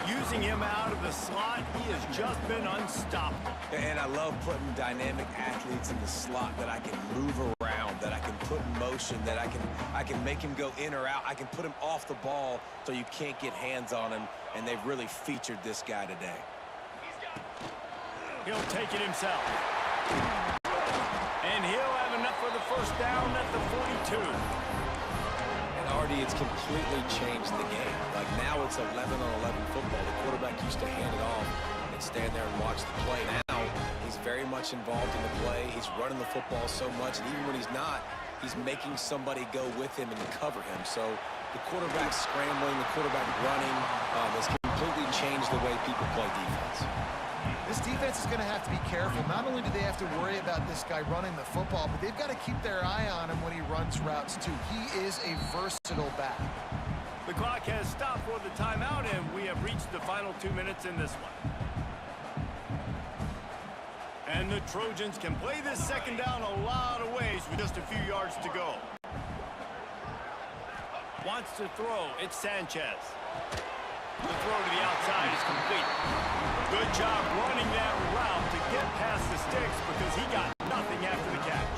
Using him out of the slot, he has just been unstoppable. And I love putting dynamic athletes in the slot that I can move around, that I can put in motion, that I can make him go in or out. I can put him off the ball so you can't get hands on him, and they've really featured this guy today. He'll take it himself. And he'll have enough for the first down at the 42. And Artie, it's completely changed the game. Like now it's 11-on-11 football. The quarterback used to hand it off and stand there and watch the play. Now he's very much involved in the play. He's running the football so much, and even when he's not, he's making somebody go with him and cover him. So the quarterback scrambling, the quarterback running has completely changed the way people play defense. This defense is going to have to be careful. Not only do they have to worry about this guy running the football, but they've got to keep their eye on him when he runs routes too. He is a versatile back. The clock has stopped for the timeout, and we have reached the final 2 minutes in this one. And the Trojans can play this second down a lot of ways with just a few yards to go. Wants to throw. It's Sanchez. The throw to the outside is complete. Good job running that route to get past the sticks because he got nothing after the catch.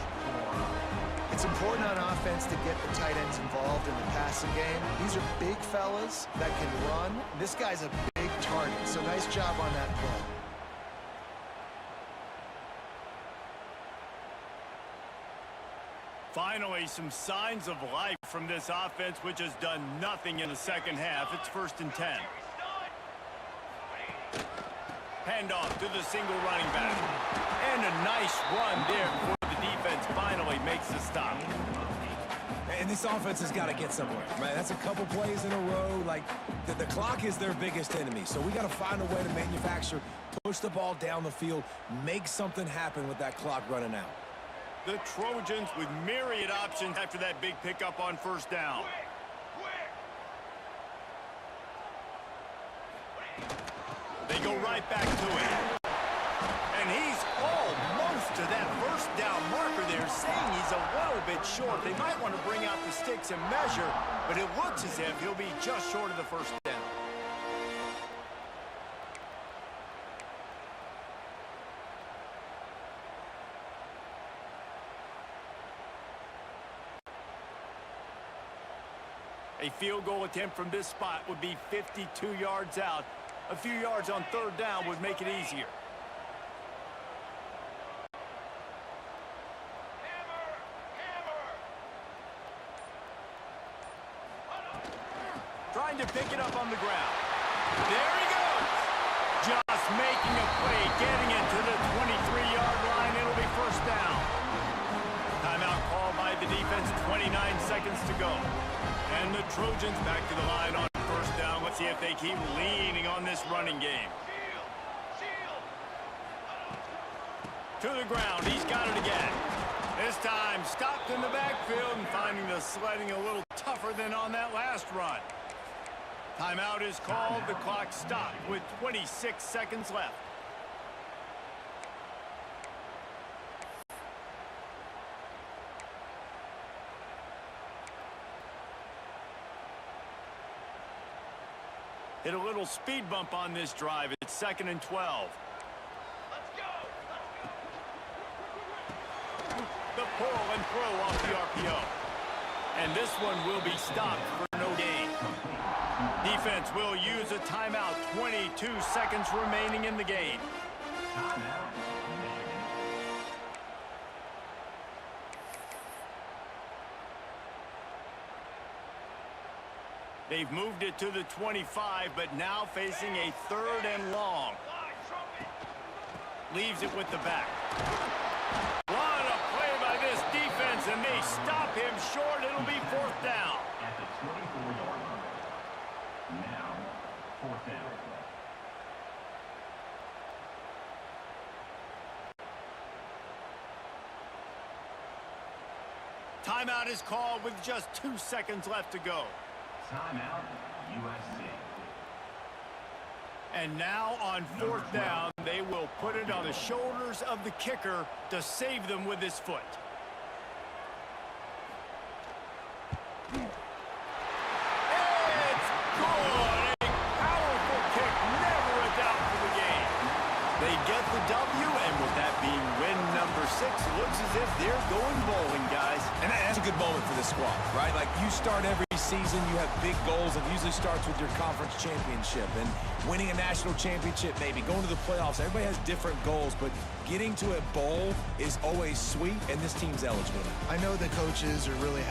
It's important on offense to get the tight ends involved in the passing game. These are big fellas that can run. This guy's a big target, so nice job on that play. Finally, some signs of life from this offense, which has done nothing in the second half. It's 1st and 10. Handoff to the single running back. And a nice run there before the defense finally makes the stop. And this offense has got to get somewhere, right? That's a couple plays in a row. Like, the clock is their biggest enemy. So we got to find a way to manufacture, push the ball down the field, make something happen with that clock running out. The Trojans with myriad options after that big pickup on 1st down. They go right back to it. And he's almost to that first down marker there, saying he's a little bit short. They might want to bring out the sticks and measure, but it looks as if he'll be just short of the first down. A field goal attempt from this spot would be 52 yards out. A few yards on third down would make it easier. Trying to pick it up on the ground. There he goes. Just making a play, getting it to the 23-yard line. It'll be first down. Timeout called by the defense, 29 seconds to go. And the Trojans back to the line on first down. Let's see if they keep leaning on this running game. To the ground. He's got it again. This time stopped in the backfield and finding the sledding a little tougher than on that last run. Timeout is called. The clock stopped with 26 seconds left. Hit a little speed bump on this drive. It's 2nd and 12. Let's go. The pull and throw off the RPO. And this one will be stopped for no gain. Defense will use a timeout. 22 seconds remaining in the game. They've moved it to the 25, but now facing a 3rd and long. Leaves it with the back. What a play by this defense, and they stop him short. It'll be 4th down. At the 24-yard line. Now, 4th down. Timeout is called with just 2 seconds left to go. Timeout, USC. And now on 4th down, they will put it on the shoulders of the kicker to save them with his foot. It's good! A powerful kick, never a doubt for the game. They get the W, and with that being win number 6, it looks as if they're going bowling, guys. And that's a good moment for this squad, right? Like, you start every season, you have big goals. It usually starts with your conference championship and winning a national championship, maybe going to the playoffs. Everybody has different goals, but getting to a bowl is always sweet, and this team's eligible. I know the coaches are really happy